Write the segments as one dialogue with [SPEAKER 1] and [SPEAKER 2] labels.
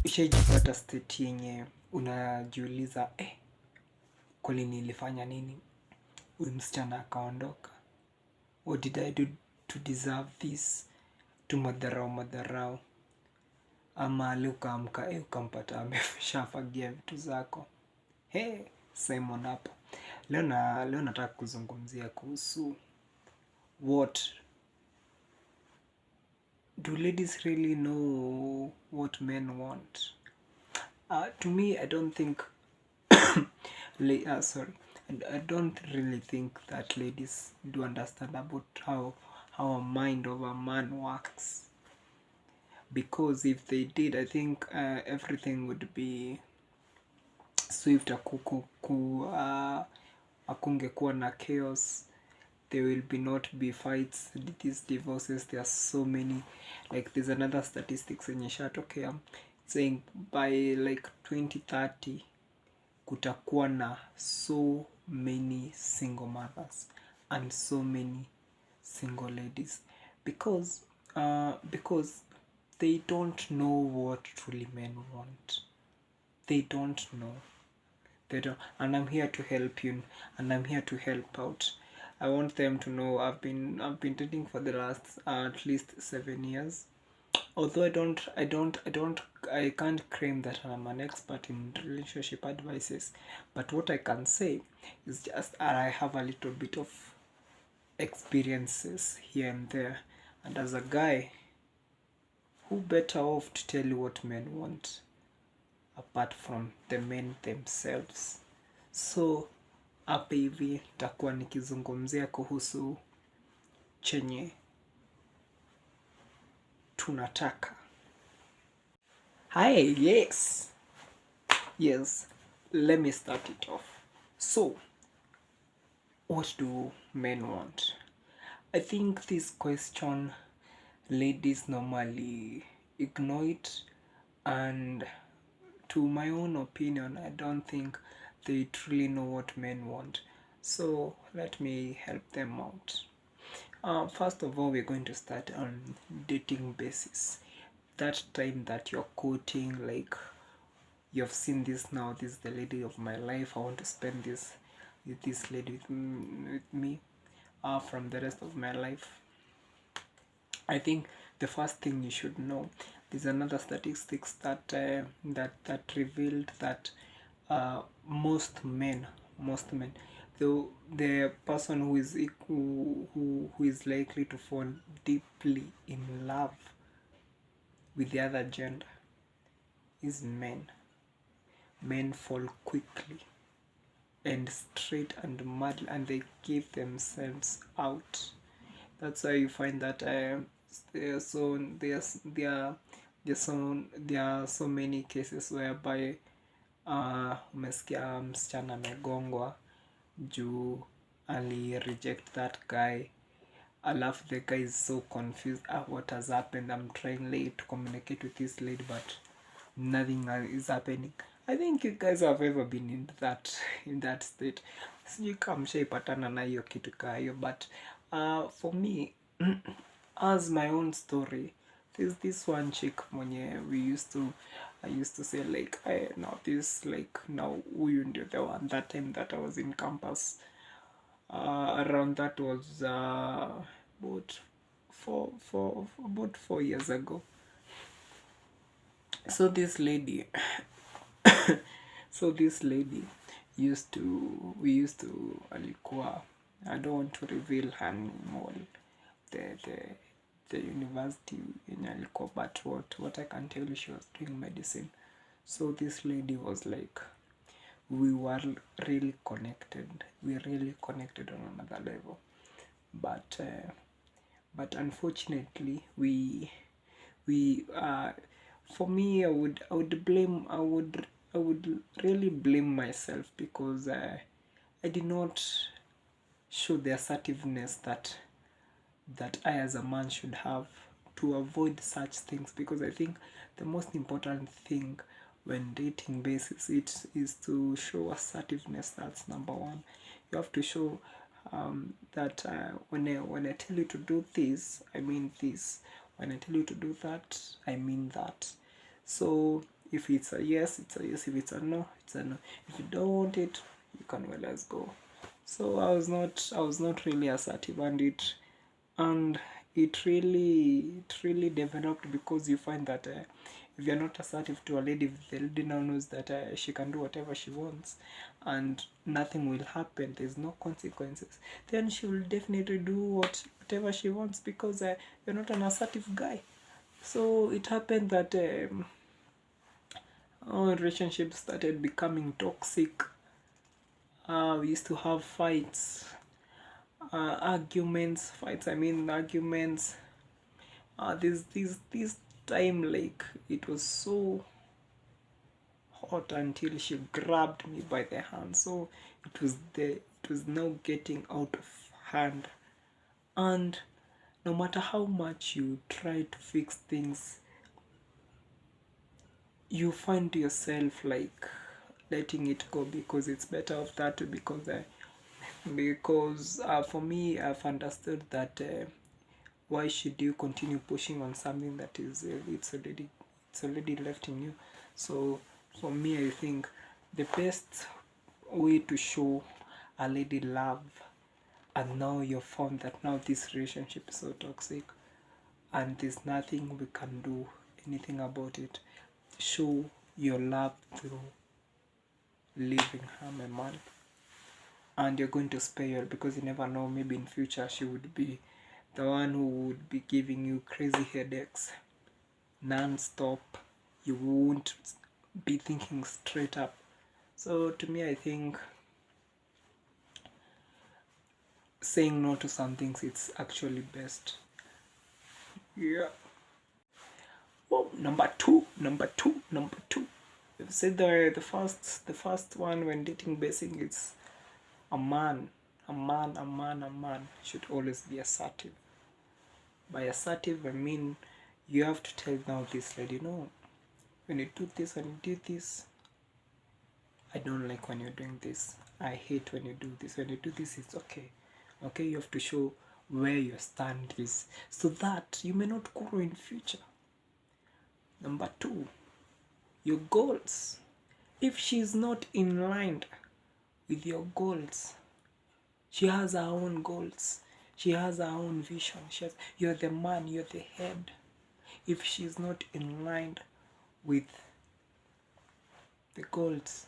[SPEAKER 1] Ushaijipata state yenye unajiuliza kweli nilifanya nini huyu msichana akaondoka? What did I do to deserve this? Tu madharau. Ama leo ukaamka ukampata ameshafagia vitu zako. Simon hapa. Leo nataka kuzungumzia kuhusu what do ladies really know what men want? To me, I don't think sorry, I don't really think that ladies do understand about how a mind of a man works. Because if they did, I think everything would be swift. Akungekuwa na chaos. There will not be fights, these divorces. There are so many. Like there's another statistics in ishatokea saying by like 2030 kutakuwa na so many single mothers and so many single ladies because they don't know what truly men want. They don't know. And I'm here to help you, and I'm here to help out. I want them to know I've been dating for the last at least 7 years. Although I can't claim that I'm an expert in relationship advices, but what I can say is just I have a little bit of experiences here and there, and as a guy, who better off to tell you what men want apart from the men themselves? So hapa hivi nitakuwa nikizungumzia kuhusu chenye tunataka. Hi, yes, let me start it off. So what do men want? I think this question ladies normally ignore it, and to my own opinion, I don't think they truly know what men want. So let me help them out. First of all, we're going to start on dating basis. That time that you're courting, like you've seen this now, this is the lady of my life, I want to spend this lady with me from the rest of my life. I think the first thing you should know, there's another statistics that revealed that most men, the person who is likely to fall deeply in love with the other gender is men. Men fall quickly and straight and madly, and they give themselves out. That's why you find that there are so many cases whereby umesikia msichana amegongwa juu ali reject that guy, alafu the guy is so confused. What has happened? I'm trying to communicate with this lady, but nothing is happening. I think you guys have ever been in that state. Sijui kama mshaipatana na hiyo kitu kaa hiyo, but for me as my own story, there's this one chick mwenye I used to say like, now this like now huyu ndio the one. That time that I was in campus, around that was about 4 years ago. So this lady we used to alikuwa, I don't want to reveal her name or the university yenye alikuwa, but what I can tell you, she was doing medicine. So this lady was like, we were really connected. We really connected on another level. But unfortunately, we for me, I would really blame myself, because I did not show the assertiveness that I as a man should have to avoid such things. Because I think the most important thing when dating basis, it is to show assertiveness. That's number one. You have to show that when I tell you to do this, I mean this. When I tell you to do that, I mean that. So if it's a yes, it's a yes. If it's a no, it's a no. If you don't want it, you can well as go. So I was not really assertive, and it really developed, because you find that if you're not assertive to a lady, the lady now knows that she can do whatever she wants and nothing will happen, there's no consequences, then she will definitely do whatever she wants, because you're not an assertive guy. So it happened that our relationship started becoming toxic. We used to have fights, arguments. This time, like, it was so hot until she grabbed me by the hand. So it was now getting out of hand, and no matter how much you try to fix things, you find yourself like letting it go, because it's better of that, because for me, I've understood that why should you continue pushing on something that is it's already left in you. So for me, I think the best way to show a lady love, and now you've found that now this relationship is so toxic and there's nothing we can do anything about it, show your love through leaving her, my man. And you're going to spare her, because you never know, maybe in future she would be the one who would be giving you crazy headaches non-stop. You won't be thinking straight up. So to me, I think saying no to some things, it's actually best. Yeah. Oh, number two. We've said the first one when dating basic, it's a man should always be assertive. By assertive, I mean you have to tell now this lady, no, when you do this, I don't like when you're doing this. I hate when you do this. When you do this, it's okay. Okay, you have to show where your stand is, so that you may not grow in future. Number two, your goals. If she's not in line with your goals, she has her own goals. She has her own vision. You're the man, you're the head. If she's not in line with the goals,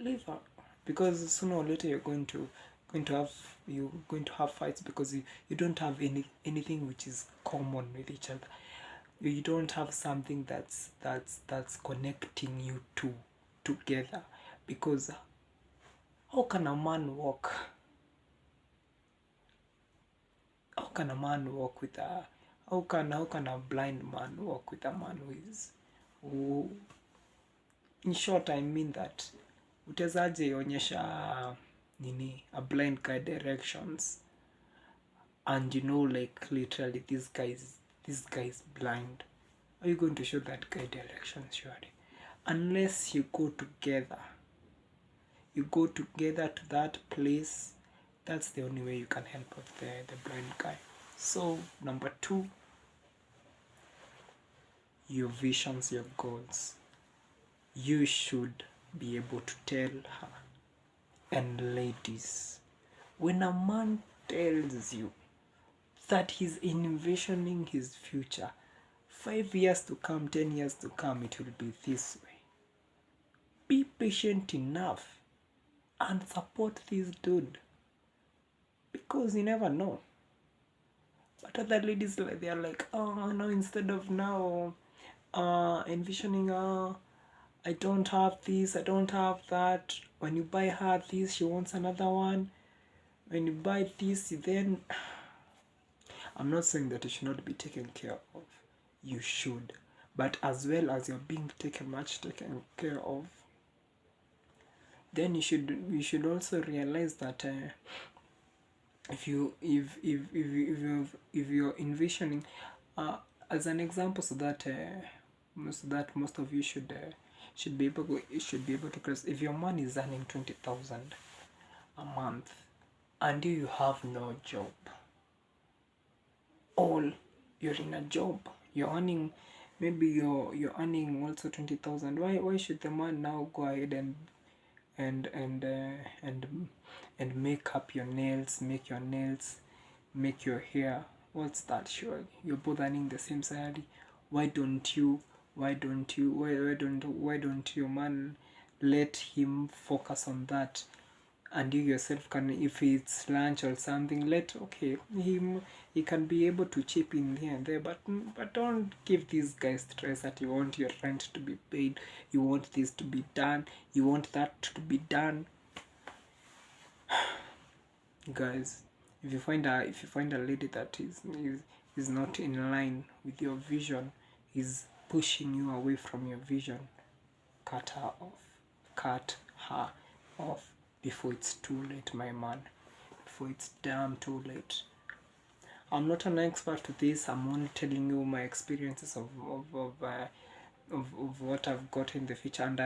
[SPEAKER 1] leave her. Because sooner or later you're going to have fights, because you don't have anything which is common with each other. You don't have something that's connecting you two together. Because how can a man walk with a how can a blind man walk with a man who in short, I mean that utawezaje onyesha a blind guy directions, and like literally this guy is blind? Are you going to show that guy directions? Surely, unless you go together to that place. That's the only way you can help out the blind guy. So number two, your visions, your goals. You should be able to tell her. And ladies, when a man tells you that he's envisioning his future, 5 years to come, 10 years to come, it will be this way. Be patient enough and support this dude, because you never know. But other ladies, they are like, oh no, instead of now envisioning, I don't have this, I don't have that. When you buy her this, she wants another one. When you buy this, then I'm not saying that you should not be taken care of. You should. But as well as you're being taken care of, then you should also realize that if you're envisioning, as an example, so that most of you should be able to cross. If your man is earning 20,000 a month and you have no job, or you're in a job, you're earning, maybe you're earning also 20,000, why should the man now go ahead and and uh, and and make up your nails, make your hair? What's that? Surely you're both earning the same salary. Why don't your man let him focus on that, and you yourself can, if it's lunch or something, he can be able to chip in here and there, but don't give these guys stress that you want your rent to be paid, you want this to be done, you want that to be done. Guys, if you find a lady that is not in line with your vision, is pushing you away from your vision, cut her off before it's too late, my man, before it's damn too late. I'm not an expert to this, I'm only telling you my experiences of what I've got in the future. And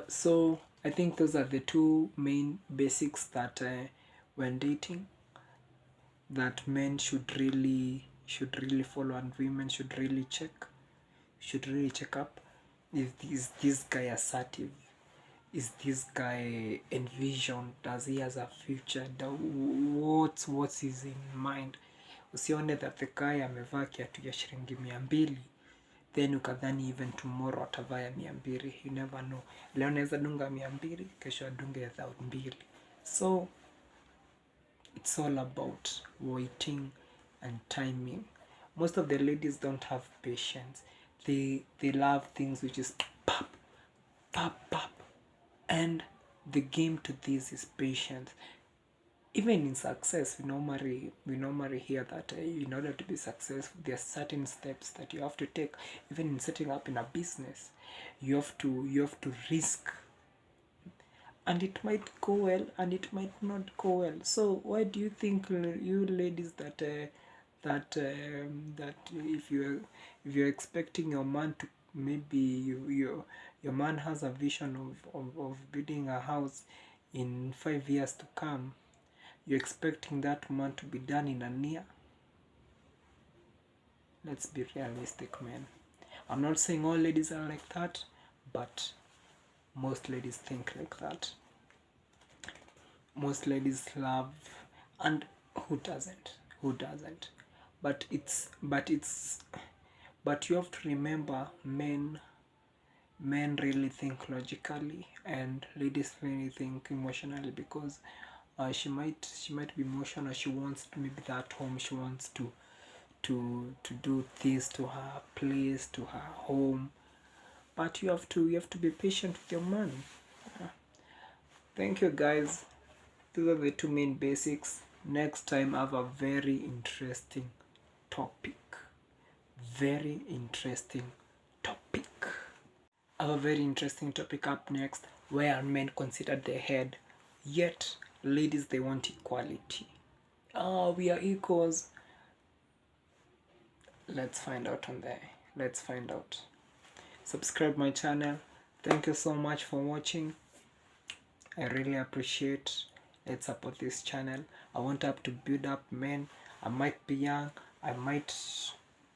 [SPEAKER 1] so I think those are the two main basics that when dating, that men should really follow, and women should really check up. Is this guy assertive? Is this guy envisioned? Does he has a future? What's is in mind? Usione that the guy amevaa kiatu ya shilingi 200, then ukadhani even tomorrow atavaa ya 200. You never know. Leo naweza dunga 200, kesho adunge 2,000. So it's all about waiting and timing. Most of the ladies don't have patience. They love things which is pop, pop, pop. And the game to this is patience. Even in success, we normally hear that in order to be successful, there are certain steps that you have to take. Even in setting up in a business, you have to risk, and it might go well and it might not go well. So why do you think, you ladies, that if you're expecting your man to, maybe your man has a vision of building a house in 5 years to come, you're expecting that man to be done in a year? Let's be realistic, man. I'm not saying all ladies are like that, but most ladies think like that. Most ladies love, and who doesn't? But you have to remember, men really think logically, and ladies really think emotionally, because she might be emotional. She wants to maybe that home. She wants to do this to her place, to her home. But you have to be patient with your man. Thank you, guys. These are the two main basics. Next time I have a very interesting topic. I have a very interesting topic up next, where men considered the head, yet ladies, they want equality. We are equals. Let's find out on there. Subscribe my channel. Thank you so much for watching. I really appreciate. Let's support this channel. I want to build up men. I might be young, I might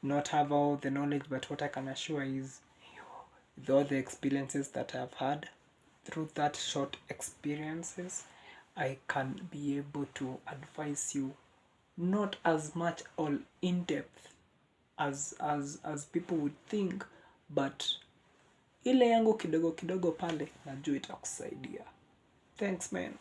[SPEAKER 1] not have all the knowledge, but what I can assure is, with all the experiences that I've had, through that short experiences, I can be able to advise you, not as much or in depth as people would think, but ile yangu kidogo kidogo pale najua itakusaidia. Thanks, man.